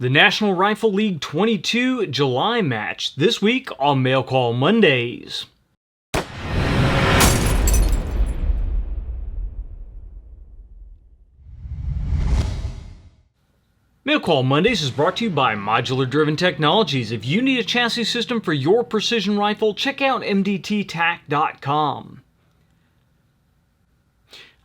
The National Rifle League 22 July match this week on Mail Call Mondays. Mail Call Mondays is brought to you by Modular Driven Technologies. If you need a chassis system for your precision rifle, check out mdttac.com.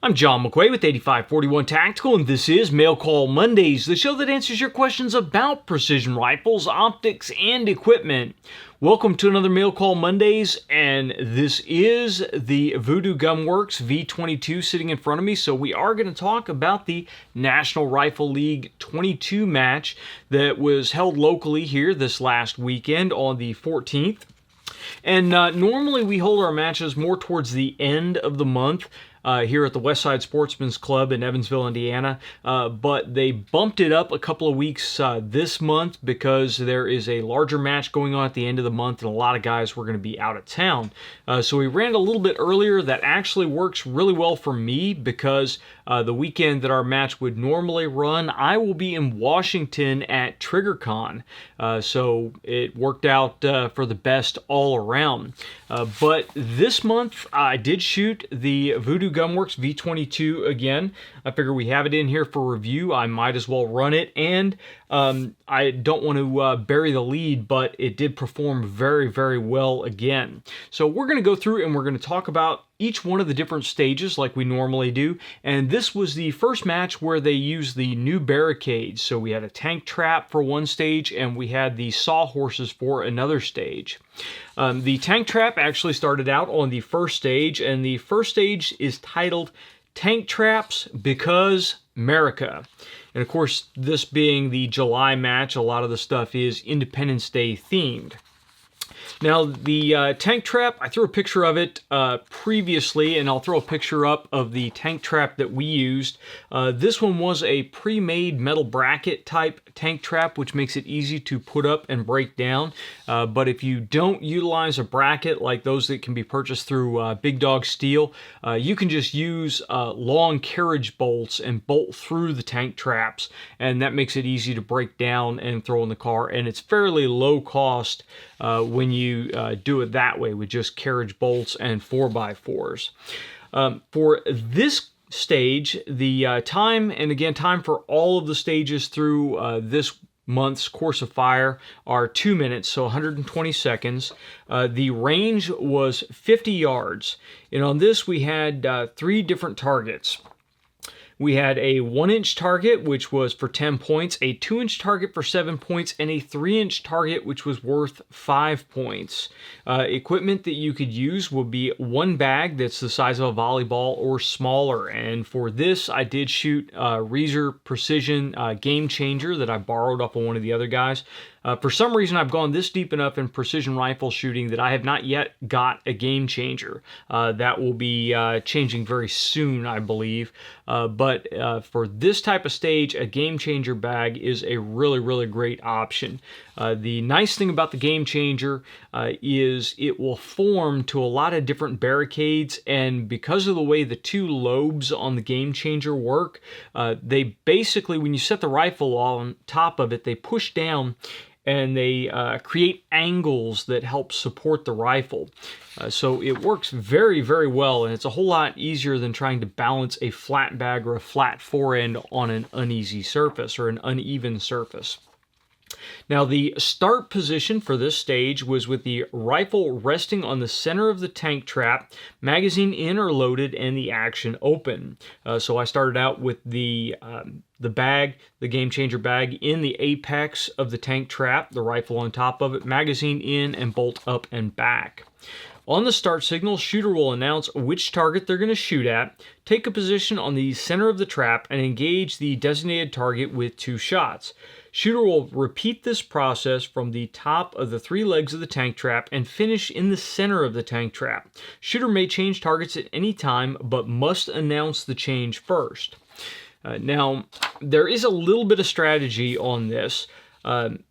I'm John McQuay with 8541 Tactical, and this is Mail Call Mondays, the show that answers your questions about precision rifles, optics, and equipment. Welcome to another Mail Call Mondays, and this is the Voodoo Gunworks V22 sitting in front of me, so we are going to talk about the National Rifle League 22 match that was held locally here this last weekend on the 14th. And normally we hold our matches more towards the end of the month here at the Westside Sportsman's Club in Evansville, Indiana, but they bumped it up a couple of weeks this month because there is a larger match going on at the end of the month and a lot of guys were going to be out of town. So we ran it a little bit earlier. That actually works really well for me because the weekend that our match would normally run, I will be in Washington at TriggerCon. So it worked out for the best all around. But this month I did shoot the Voodoo Gunworks V22 again. I figure we have it in here for review. I might as well run it, and I don't want to bury the lead, but it did perform very, very well again. So we're going to go through and we're going to talk about each one of the different stages like we normally do, and this was the first match where they used the new barricades. So we had a tank trap for one stage and we had the sawhorses for another stage. The tank trap actually started out on the first stage, and the first stage is titled Tank Traps Because MERICA. And of course, this being the July match, a lot of the stuff is Independence Day themed. Now, the tank trap, I threw a picture of it previously, and I'll throw a picture up of the tank trap that we used. This one was a pre-made metal bracket type tank trap, which makes it easy to put up and break down. But if you don't utilize a bracket like those that can be purchased through Big Dog Steel, you can just use long carriage bolts and bolt through the tank traps, and that makes it easy to break down and throw in the car, and it's fairly low cost when you do it that way with just carriage bolts and 4x4s. For this stage, the time for all of the stages through this month's course of fire are 2 minutes, so 120 seconds. The range was 50 yards, and on this we had 3 different targets. We had a 1-inch target, which was for 10 points, a 2-inch target for 7 points, and a 3-inch target, which was worth 5 points. Equipment that you could use would be one bag that's the size of a volleyball or smaller. And for this, I did shoot a Reeser Precision Game Changer that I borrowed off of one of the other guys. For some reason, I've gone this deep enough in precision rifle shooting that I have not yet got a Game Changer. That will be changing very soon, I believe. But for this type of stage, a Game Changer bag is a really, really great option. The nice thing about the Game Changer is it will form to a lot of different barricades, and because of the way the 2 lobes on the Game Changer work, they basically, when you set the rifle on top of it, they push down and they create angles that help support the rifle. So it works very, very well, and it's a whole lot easier than trying to balance a flat bag or a flat forend on an uneasy surface or an uneven surface. Now, the start position for this stage was with the rifle resting on the center of the tank trap, magazine in or loaded, and the action open. So I started out with the bag, the Game Changer bag, in the apex of the tank trap, the rifle on top of it, magazine in, and bolt up and back. On the start signal, shooter will announce which target they're going to shoot at, take a position on the center of the trap, and engage the designated target with 2 shots. Shooter will repeat this process from the top of the 3 legs of the tank trap and finish in the center of the tank trap. Shooter may change targets at any time, but must announce the change first. Now, there is a little bit of strategy on this.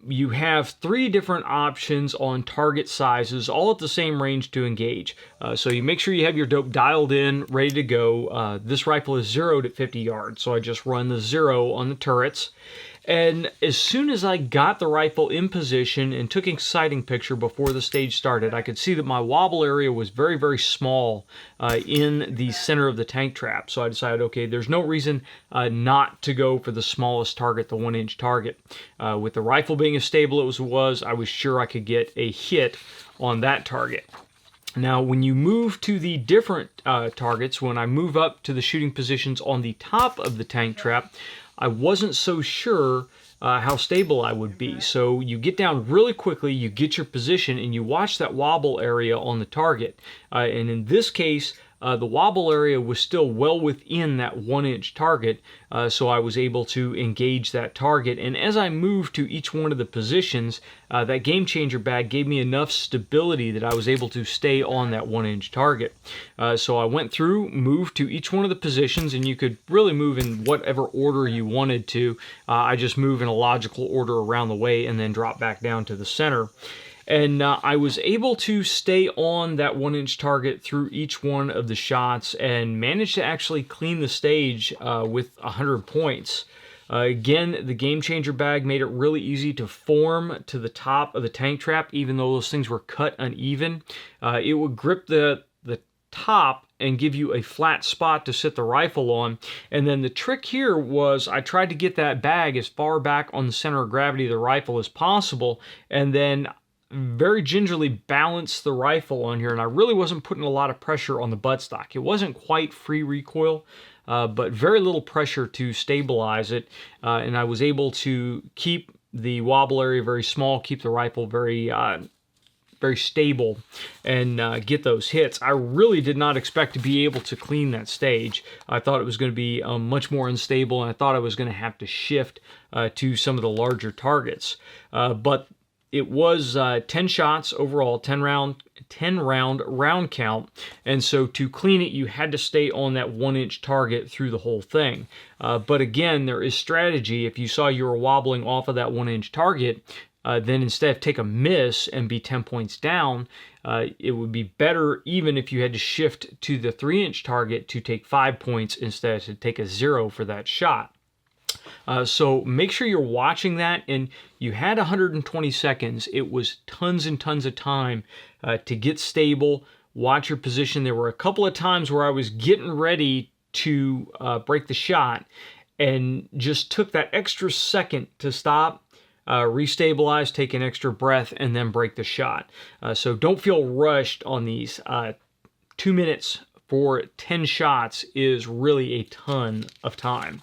You have 3 different options on target sizes, all at the same range to engage. So you make sure you have your dope dialed in, ready to go. This rifle is zeroed at 50 yards, so I just run the 0 on the turrets. And as soon as I got the rifle in position and took a sighting picture before the stage started, I could see that my wobble area was very, very small in the center of the tank trap. So I decided, okay, there's no reason not to go for the smallest target, the 1-inch target. With the rifle being as stable as it was, I was sure I could get a hit on that target. Now, when you move to the different targets, when I move up to the shooting positions on the top of the tank trap, I wasn't so sure how stable I would be. So you get down really quickly, you get your position, and you watch that wobble area on the target. And in this case, the wobble area was still well within that 1-inch target, so I was able to engage that target. And as I moved to each one of the positions, that game changer bag gave me enough stability that I was able to stay on that 1-inch target. So I went through, moved to each one of the positions, and you could really move in whatever order you wanted to. I just move in a logical order around the way and then drop back down to the center. And I was able to stay on that 1-inch target through each one of the shots and managed to actually clean the stage with 100 points. Again, the Game Changer bag made it really easy to form to the top of the tank trap, even though those things were cut uneven. It would grip the top and give you a flat spot to sit the rifle on. And then the trick here was I tried to get that bag as far back on the center of gravity of the rifle as possible, and then very gingerly balance the rifle on here, and I really wasn't putting a lot of pressure on the buttstock. It wasn't quite free recoil, but very little pressure to stabilize it, and I was able to keep the wobble area very small, keep the rifle very stable, and get those hits. I really did not expect to be able to clean that stage. I thought it was going to be much more unstable, and I thought I was going to have to shift to some of the larger targets. But it was 10 shots overall, 10 round count, and so to clean it, you had to stay on that 1-inch target through the whole thing. But again, there is strategy. If you saw you were wobbling off of that 1-inch target, then instead of take a miss and be 10 points down, it would be better even if you had to shift to the 3-inch target to take 5 points instead to take a 0 for that shot. So make sure you're watching that, and you had 120 seconds. It was tons and tons of time to get stable, watch your position. There were a couple of times where I was getting ready to break the shot and just took that extra second to stop, restabilize, take an extra breath, and then break the shot. So don't feel rushed on these. 2 minutes for 10 shots is really a ton of time.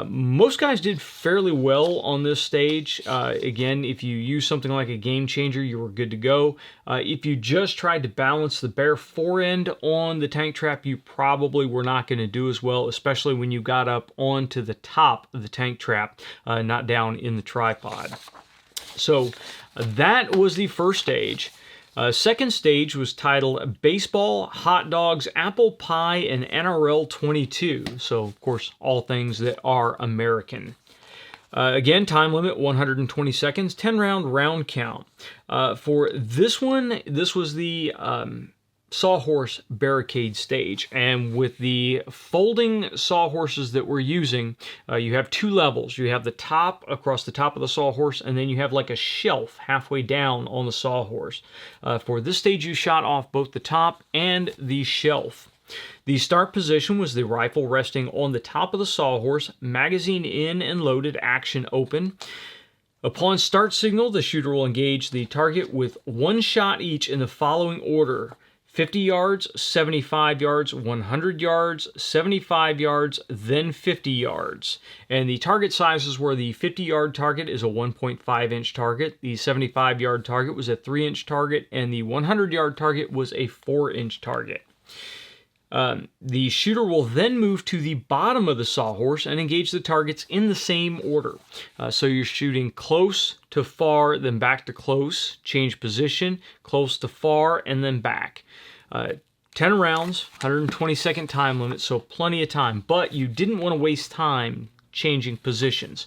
Most guys did fairly well on this stage. Again, if you use something like a Game Changer, you were good to go. If you just tried to balance the bare forend on the tank trap, you probably were not going to do as well, especially when you got up onto the top of the tank trap, not down in the tripod. So that was the first stage. Second stage was titled Baseball, Hot Dogs, Apple Pie, and NRL 22. So, of course, all things that are American. Again, time limit 120 seconds, 10 round count. For this one, this was the sawhorse barricade stage, and with the folding sawhorses that we're using, you have two levels. You have the top across the top of the sawhorse, and then you have like a shelf halfway down on the sawhorse. For this stage, you shot off both the top and the shelf. The start position was the rifle resting on the top of the sawhorse, magazine in and loaded, action open. Upon start signal, the shooter will engage the target with one shot each in the following order: 50 yards, 75 yards, 100 yards, 75 yards, then 50 yards. And the target sizes were the 50-yard target is a 1.5-inch target, the 75-yard target was a 3-inch target, and the 100-yard target was a 4-inch target. The shooter will then move to the bottom of the sawhorse and engage the targets in the same order. So you're shooting close to far, then back to close, change position, close to far, and then back. 10 rounds, 120-second time limit, so plenty of time. But you didn't want to waste time changing positions.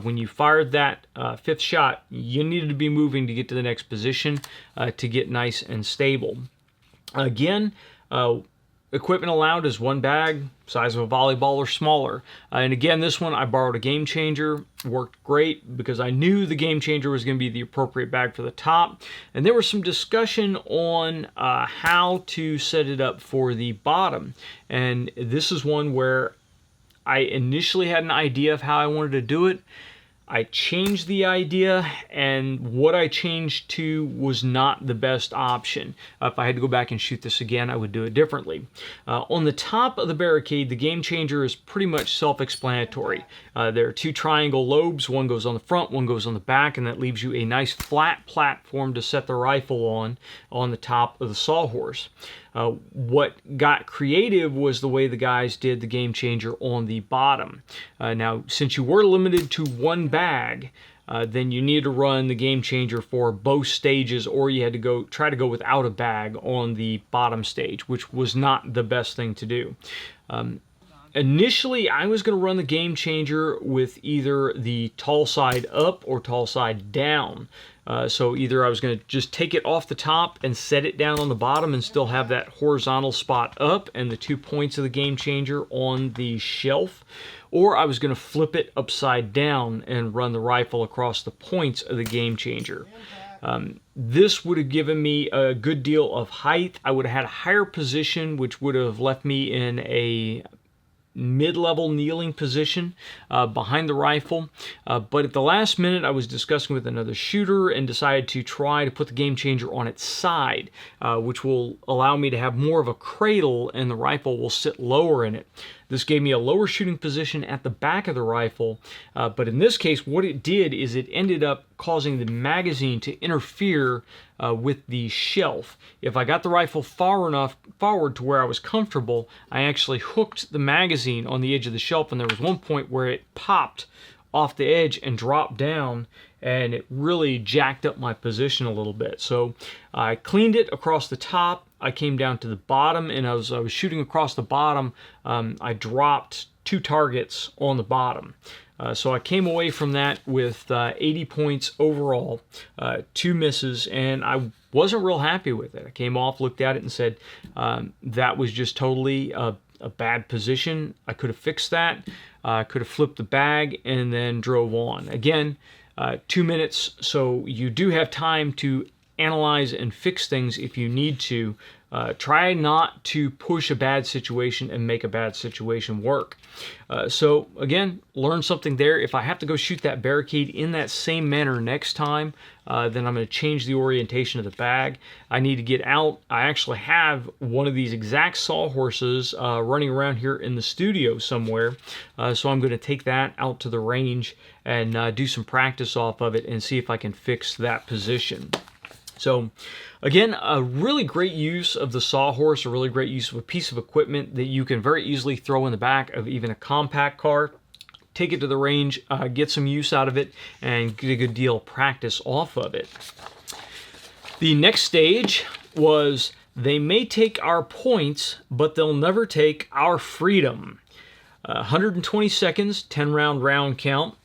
When you fired that fifth shot, you needed to be moving to get to the next position to get nice and stable. Again, equipment allowed is one bag, size of a volleyball or smaller. And again, this one I borrowed a game changer. Worked great because I knew the game changer was going to be the appropriate bag for the top. And there was some discussion on how to set it up for the bottom. And this is one where I initially had an idea of how I wanted to do it. I changed the idea, and what I changed to was not the best option. If I had to go back and shoot this again, I would do it differently. On the top of the barricade, the game changer is pretty much self-explanatory. There are two triangle lobes. One goes on the front, one goes on the back, and that leaves you a nice flat platform to set the rifle on the top of the sawhorse. What got creative was the way the guys did the game changer on the bottom. Now, since you were limited to one bag, then you needed to run the game changer for both stages, or you had to try to go without a bag on the bottom stage, which was not the best thing to do. Initially, I was going to run the game changer with either the tall side up or tall side down. So either I was going to just take it off the top and set it down on the bottom and still have that horizontal spot up and the 2 points of the game changer on the shelf, or I was going to flip it upside down and run the rifle across the points of the game changer. This would have given me a good deal of height. I would have had a higher position, which would have left me in a mid-level kneeling position behind the rifle, but at the last minute I was discussing with another shooter and decided to try to put the game changer on its side, which will allow me to have more of a cradle and the rifle will sit lower in it. This gave me a lower shooting position at the back of the rifle, but in this case what it did is it ended up causing the magazine to interfere with the shelf. If I got the rifle far enough forward to where I was comfortable, I actually hooked the magazine on the edge of the shelf, and there was one point where it popped off the edge and dropped down, and it really jacked up my position a little bit. So I cleaned it across the top. I came down to the bottom, and as I was shooting across the bottom, I dropped 2 targets on the bottom. So I came away from that with 80 points overall, 2 misses, and I wasn't real happy with it. I came off, looked at it, and said that was just totally a bad position. I could have fixed that. I could have flipped the bag and then drove on. Again, 2 minutes, so you do have time to analyze and fix things if you need to. Try not to push a bad situation and make a bad situation work. So again, learn something there. If I have to go shoot that barricade in that same manner next time, then I'm going to change the orientation of the bag. I need to get out. I actually have one of these exact sawhorses running around here in the studio somewhere. So I'm going to take that out to the range and do some practice off of it and see if I can fix that position. So again, a really great use of the sawhorse, a really great use of a piece of equipment that you can very easily throw in the back of even a compact car, take it to the range, get some use out of it, and get a good deal of practice off of it. The next stage was, they may take our points, but they'll never take our freedom. 120 seconds, 10-round round count.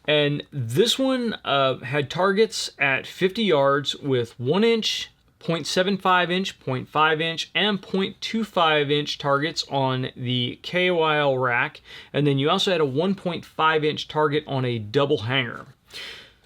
And this one had targets at 50 yards with 1 inch, 0.75 inch, 0.5 inch, and 0.25 inch targets on the KOIL rack. And then you also had a 1.5 inch target on a double hanger.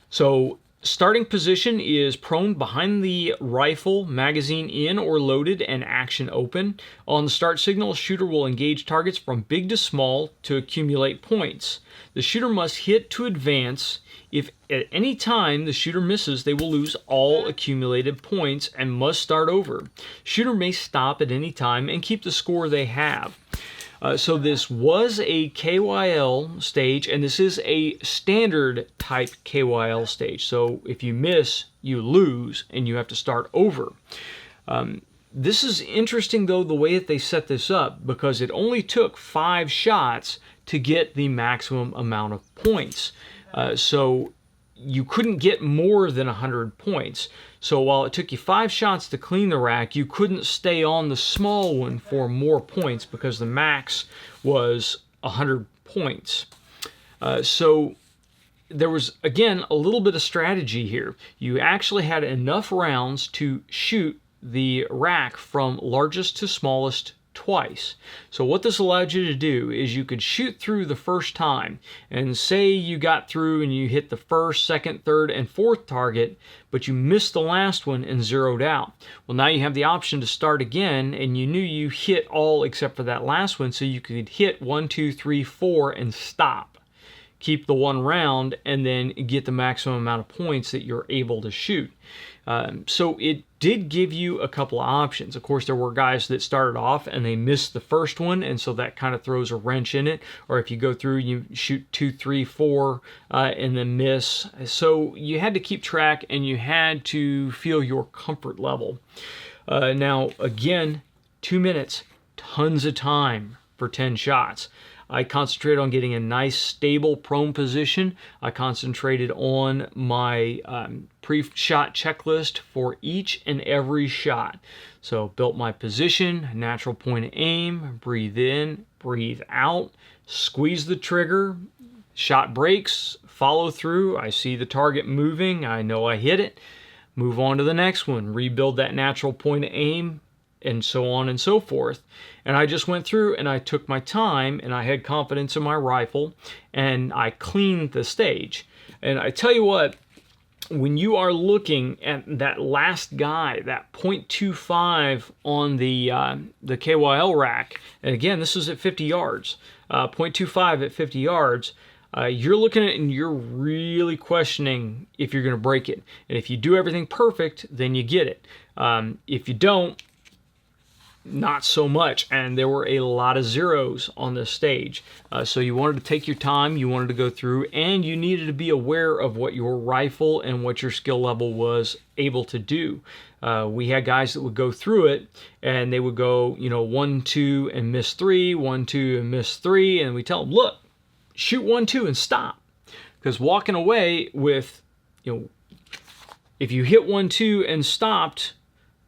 So starting position is prone behind the rifle, magazine in or loaded, and action open. On the start signal, shooter will engage targets from big to small to accumulate points. The shooter must hit to advance. If at any time the shooter misses, they will lose all accumulated points and must start over. Shooter may stop at any time and keep the score they have. So this was a KYL stage, and this is a standard type KYL stage. So if you miss, you lose, and you have to start over. This is interesting, though, the way that they set this up, because it only took 5 shots to get the maximum amount of points. So you couldn't get more than 100 points. So while it took you 5 shots to clean the rack, you couldn't stay on the small one for more points because the max was 100 points. So there was, again, a little bit of strategy here. You actually had enough rounds to shoot the rack from largest to smallest twice. So what this allowed you to do is you could shoot through the first time, and say you got through and you hit the first, second, third, and fourth target, but you missed the last one and zeroed out. Well, now you have the option to start again, and you knew you hit all except for that last one, so you could hit 1, 2, 3, 4 and stop. Keep the one round and then get the maximum amount of points that you're able to shoot. So it did give you a couple of options. Of course, there were guys that started off and they missed the first one, and so that kind of throws a wrench in it. Or if you go through, you shoot 2, 3, 4, and then miss. So you had to keep track, and you had to feel your comfort level. Now, again, 2 minutes, tons of time for 10 shots. I concentrated on getting a nice stable prone position. I concentrated on my pre-shot checklist for each and every shot. So built my position, natural point of aim, breathe in, breathe out, squeeze the trigger, shot breaks, follow through. I see the target moving, I know I hit it. Move on to the next one, rebuild that natural point of aim, and so on and so forth. And I just went through and I took my time, and I had confidence in my rifle, and I cleaned the stage. And I tell you what, when you are looking at that last guy, that .25 on the KYL rack, and again, this is at 50 yards, .25 at 50 yards, you're looking at it and you're really questioning if you're going to break it. And if you do everything perfect, then you get it. If you don't, not so much, and there were a lot of zeros on this stage. So you wanted to take your time, you wanted to go through, and you needed to be aware of what your rifle and what your skill level was able to do. We had guys that would go through it, and they would go, 1, 2, and miss 3, 1, 2, and miss 3, and we tell them, look, shoot 1, 2, and stop. Because walking away with, if you hit 1, 2, and stopped,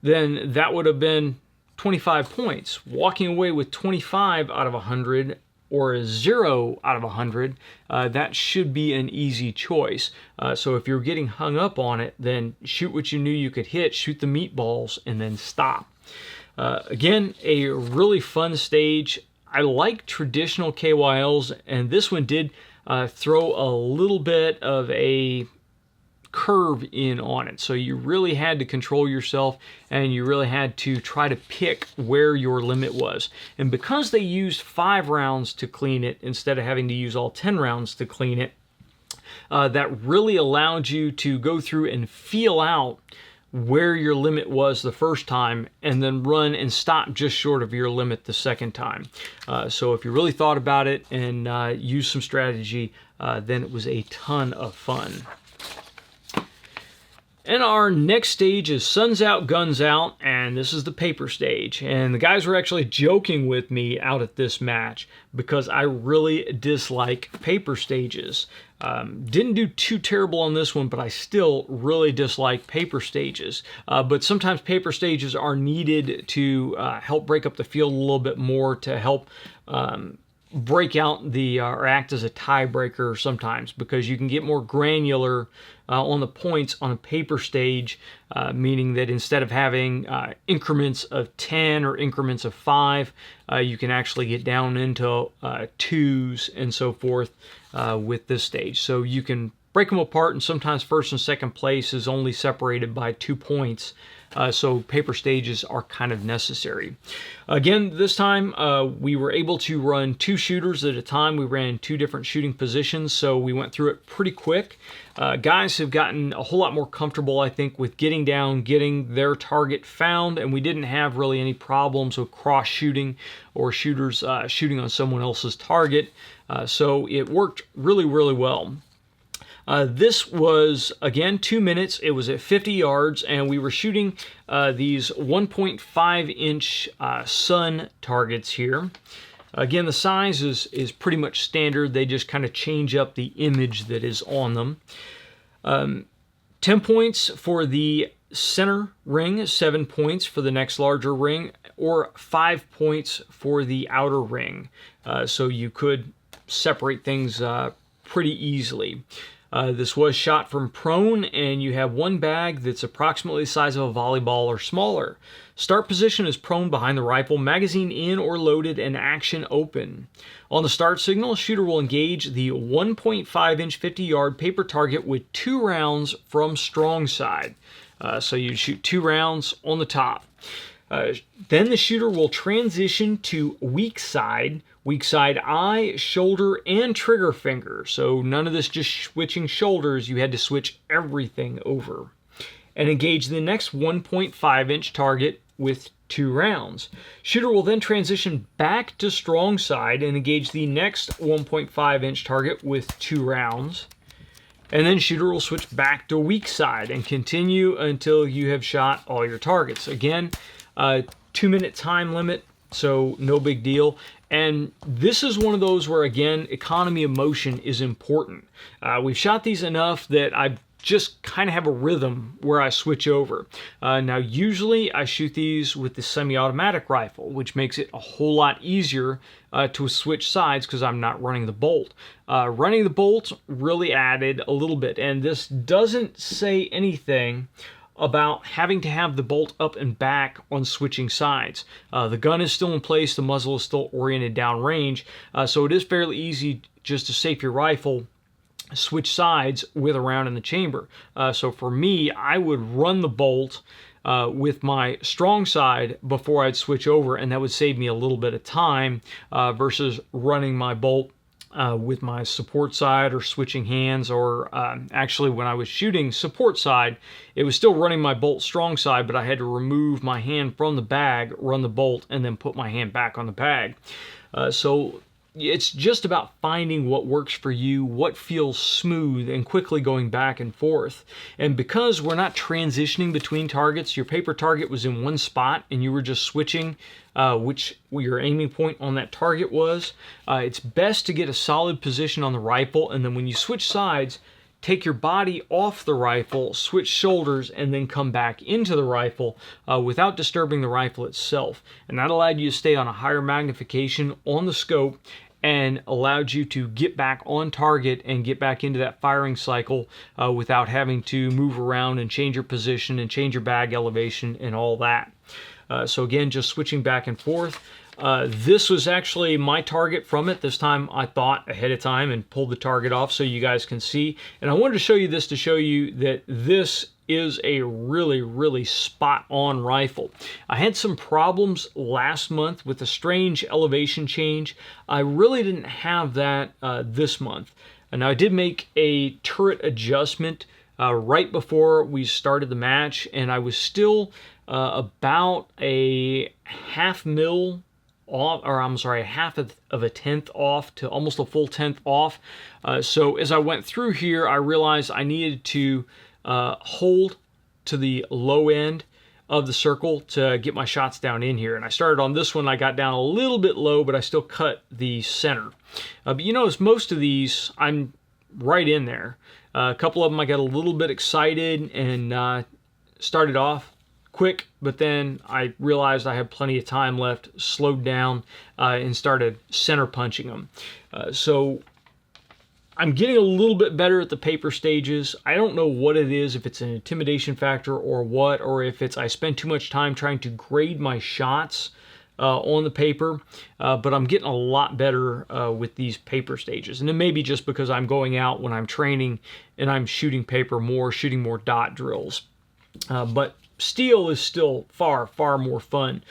then that would have been 25 points. Walking away with 25 out of 100 or a 0 out of 100, that should be an easy choice. So if you're getting hung up on it, then shoot what you knew you could hit, shoot the meatballs, and then stop. Again, a really fun stage. I like traditional KYLs, and this one did throw a little bit of a curve in on it. So you really had to control yourself, and you really had to try to pick where your limit was. And because they used 5 rounds to clean it instead of having to use all 10 rounds to clean it, that really allowed you to go through and feel out where your limit was the first time, and then run and stop just short of your limit the second time. So if you really thought about it and used some strategy, then it was a ton of fun. And our next stage is Suns Out, Guns Out, and this is the paper stage. And the guys were actually joking with me out at this match because I really dislike paper stages. Didn't do too terrible on this one, but I still really dislike paper stages. But sometimes paper stages are needed to help break up the field a little bit more, to help break out or act as a tiebreaker sometimes, because you can get more granular on the points on a paper stage, meaning that instead of having increments of 10 or increments of 5, you can actually get down into 2s and so forth with this stage. So you can break them apart, and sometimes first and second place is only separated by 2 points. So paper stages are kind of necessary. Again, this time we were able to run 2 shooters at a time. We ran 2 different shooting positions, so we went through it pretty quick. Guys have gotten a whole lot more comfortable, I think, with getting down, getting their target found, and we didn't have really any problems with cross shooting or shooters shooting on someone else's target. So it worked really, really well. This was, again, 2 minutes. It was at 50 yards, and we were shooting these 1.5-inch sun targets here. Again, the size is pretty much standard. They just kind of change up the image that is on them. 10 points for the center ring, 7 points for the next larger ring, or 5 points for the outer ring. So you could separate things pretty easily. This was shot from prone, and you have one bag that's approximately the size of a volleyball or smaller. Start position is prone behind the rifle, magazine in or loaded, and action open. On the start signal, shooter will engage the 1.5-inch 50-yard paper target with 2 rounds from strong side. So you shoot 2 rounds on the top. Then the shooter will transition to weak side eye, shoulder, and trigger finger. So none of this just switching shoulders, you had to switch everything over. And engage the next 1.5-inch target with 2 rounds. Shooter will then transition back to strong side and engage the next 1.5-inch target with 2 rounds. And then shooter will switch back to weak side and continue until you have shot all your targets. Again, 2-minute time limit, so no big deal. And this is one of those where, again, economy of motion is important. We've shot these enough that I just kind of have a rhythm where I switch over. Now, usually I shoot these with the semi-automatic rifle, which makes it a whole lot easier to switch sides because I'm not running the bolt. Running the bolt really added a little bit, and this doesn't say anything about having to have the bolt up and back on switching sides. The gun is still in place, the muzzle is still oriented downrange, so it is fairly easy just to safe your rifle, switch sides with a round in the chamber. So for me, I would run the bolt with my strong side before I'd switch over, and that would save me a little bit of time versus running my bolt with my support side or switching hands, or actually when I was shooting support side, it was still running my bolt strong side, but I had to remove my hand from the bag, run the bolt, and then put my hand back on the bag. So it's just about finding what works for you, what feels smooth, and quickly going back and forth. And because we're not transitioning between targets, your paper target was in one spot and you were just switching which your aiming point on that target was, it's best to get a solid position on the rifle, and then when you switch sides, take your body off the rifle, switch shoulders, and then come back into the rifle without disturbing the rifle itself. And that allowed you to stay on a higher magnification on the scope and allowed you to get back on target and get back into that firing cycle without having to move around and change your position and change your bag elevation and all that. So again, just switching back and forth. This was actually my target from it. This time I thought ahead of time and pulled the target off so you guys can see. And I wanted to show you this to show you that this is a really, really spot-on rifle. I had some problems last month with a strange elevation change. I really didn't have that this month. And now I did make a turret adjustment right before we started the match, and I was still about a half mil off, or I'm sorry, a half of a tenth off to almost a full tenth off. So as I went through here, I realized I needed to hold to the low end of the circle to get my shots down in here. And I started on this one, I got down a little bit low, but I still cut the center. But you notice most of these, I'm right in there. A couple of them I got a little bit excited and started off quick, but then I realized I had plenty of time left, slowed down, and started center punching them. So I'm getting a little bit better at the paper stages. I don't know what it is, if it's an intimidation factor or what, or if it's I spend too much time trying to grade my shots on the paper, but I'm getting a lot better with these paper stages. And it may be just because I'm going out when I'm training and I'm shooting paper more, shooting more dot drills. But steel is still far, far more fun.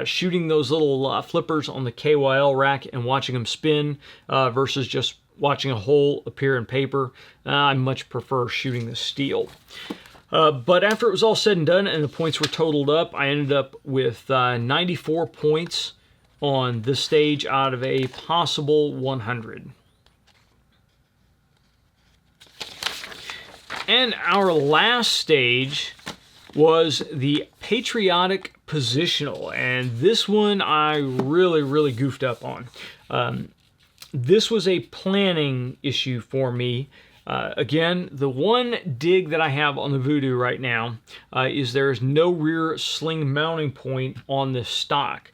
Shooting those little flippers on the KYL rack and watching them spin versus just watching a hole appear in paper. I much prefer shooting the steel. But after it was all said and done and the points were totaled up, I ended up with 94 points on this stage out of a possible 100. And our last stage was the Patriotic Positional, and this one I really goofed up on. This was a planning issue for me. Again, the one dig that I have on the Voodoo right now is there is no rear sling mounting point on this stock.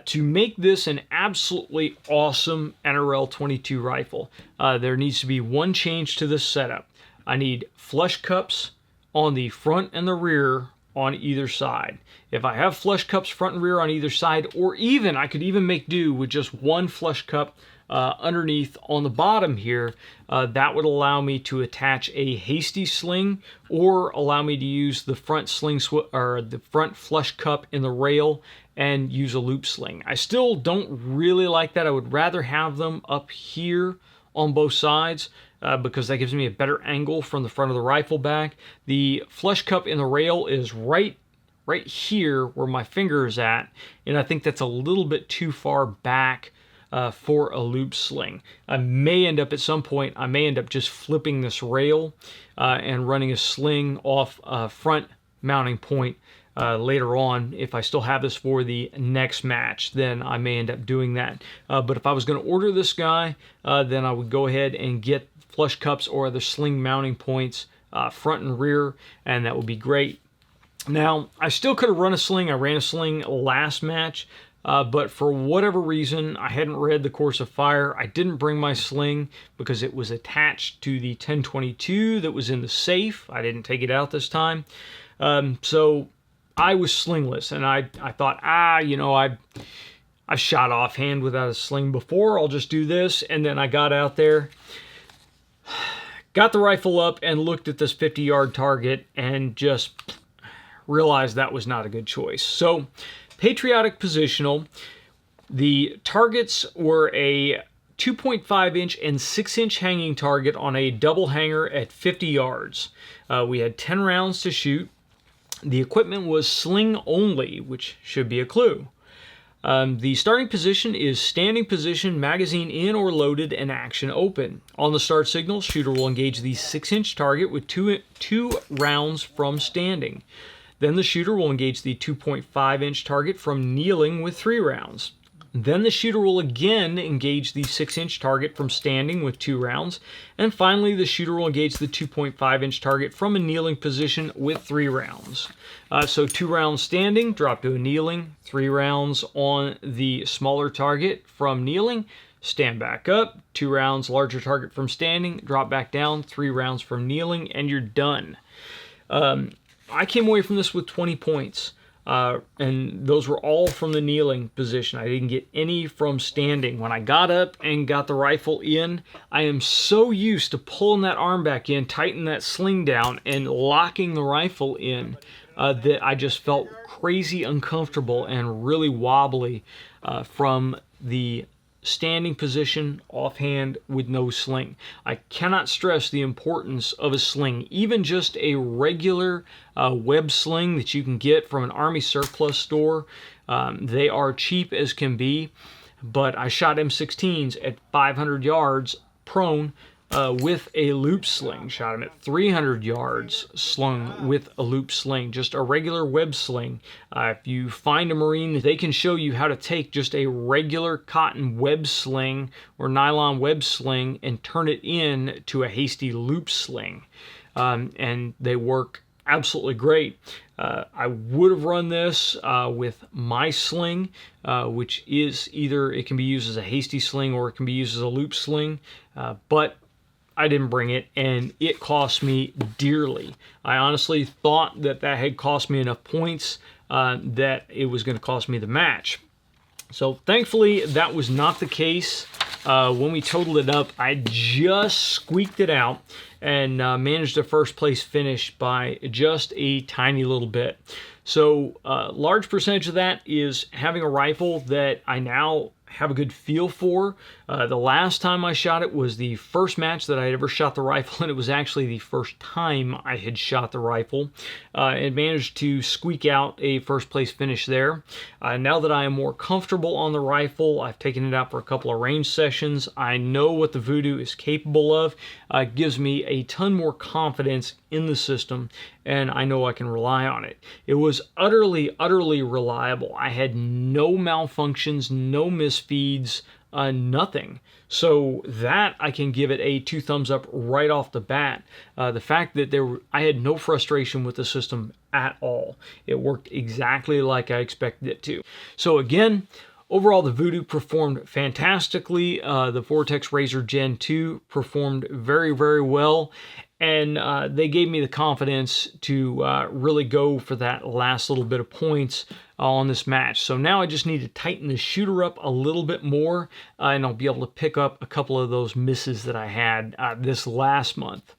To make this an absolutely awesome NRL 22 rifle, there needs to be one change to this setup. I need flush cups on the front and the rear on either side. If I have flush cups front and rear on either side, or even I could even make do with just one flush cup underneath on the bottom here, that would allow me to attach a hasty sling, or allow me to use the front sling or the front flush cup in the rail and use a loop sling. I still don't really like that. I would rather have them up here on both sides, because that gives me a better angle from the front of the rifle back. The flush cup in the rail is right here where my finger is at, and I think that's a little bit too far back for a loop sling. I may end up at some point, just flipping this rail and running a sling off a front mounting point later on. If I still have this for the next match, then I may end up doing that. But if I was going to order this guy, then I would go ahead and get flush cups or other sling mounting points front and rear, and that would be great. Now, I still could have run a sling. I ran a sling last match, but for whatever reason, I hadn't read the course of fire. I didn't bring my sling because it was attached to the 1022 that was in the safe. I didn't take it out this time. So I was slingless, and I thought, I've shot offhand without a sling before. I'll just do this. And then I got out there, got the rifle up, and looked at this 50-yard target and just realized that was not a good choice. So, Patriotic Positional, the targets were a 2.5-inch and 6-inch hanging target on a double hanger at 50 yards. We had 10 rounds to shoot. The equipment was sling only, which should be a clue. The starting position is standing position, magazine in or loaded, and action open. On the start signal, shooter will engage the 6-inch target with two rounds from standing. Then the shooter will engage the 2.5-inch target from kneeling with 3 rounds. Then the shooter will again engage the 6-inch target from standing with 2 rounds. And finally, the shooter will engage the 2.5-inch target from a kneeling position with 3 rounds. So 2 rounds standing, drop to a kneeling, 3 rounds on the smaller target from kneeling, stand back up, 2 rounds larger target from standing, drop back down, 3 rounds from kneeling, and you're done. I came away from this with 20 points. And those were all from the kneeling position. I didn't get any from standing. When I got up and got the rifle in, I am so used to pulling that arm back in, tightening that sling down, and locking the rifle in that I just felt crazy uncomfortable and really wobbly from the standing position offhand with no sling. I cannot stress the importance of a sling, even just a regular web sling that you can get from an Army surplus store. They are cheap as can be, but I shot M16s at 500 yards prone with a loop sling. Shot him at 300 yards slung with a loop sling, just a regular web sling. If you find a Marine, they can show you how to take just a regular cotton web sling or nylon web sling and turn it in to a hasty loop sling. And they work absolutely great. I would have run this with my sling, which is either it can be used as a hasty sling or it can be used as a loop sling, but I didn't bring it, and it cost me dearly. I honestly thought that had cost me enough points that it was going to cost me the match. So thankfully, that was not the case. When we totaled it up, I just squeaked it out and managed a first place finish by just a tiny little bit. So a large percentage of that is having a rifle that I now have a good feel for. The last time I shot it was the first match that I ever shot the rifle, and it was actually the first time I had shot the rifle, and managed to squeak out a first place finish there. Now that I am more comfortable on the rifle, I've taken it out for a couple of range sessions. I know what the Voodoo is capable of. It gives me a ton more confidence in the system, and I know I can rely on it. It was utterly reliable. I had no malfunctions, no misfeeds, nothing. So that I can give it a 2 thumbs up right off the bat. The fact that I had no frustration with the system at all. It worked exactly like I expected it to. So again, overall, the Voodoo performed fantastically. The Vortex Razor Gen 2 performed very well. And they gave me the confidence to really go for that last little bit of points on this match. So now I just need to tighten the shooter up a little bit more, and I'll be able to pick up a couple of those misses that I had this last month.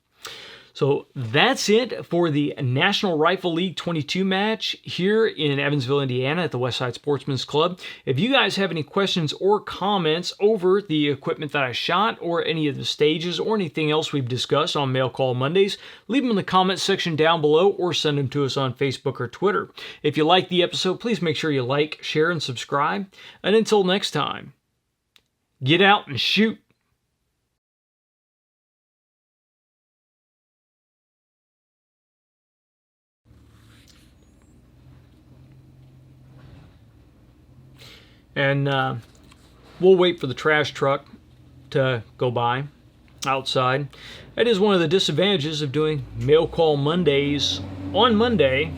So that's it for the National Rifle League 22 match here in Evansville, Indiana at the Westside Sportsman's Club. If you guys have any questions or comments over the equipment that I shot or any of the stages or anything else we've discussed on Mail Call Mondays, leave them in the comments section down below or send them to us on Facebook or Twitter. If you like the episode, please make sure you like, share, and subscribe. And until next time, get out and shoot. And we'll wait for the trash truck to go by outside. That is one of the disadvantages of doing Mail Call Mondays on Monday,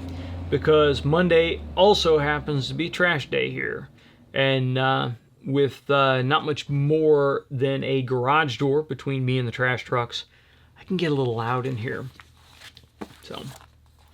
because Monday also happens to be trash day here. And with not much more than a garage door between me and the trash trucks, I can get a little loud in here. So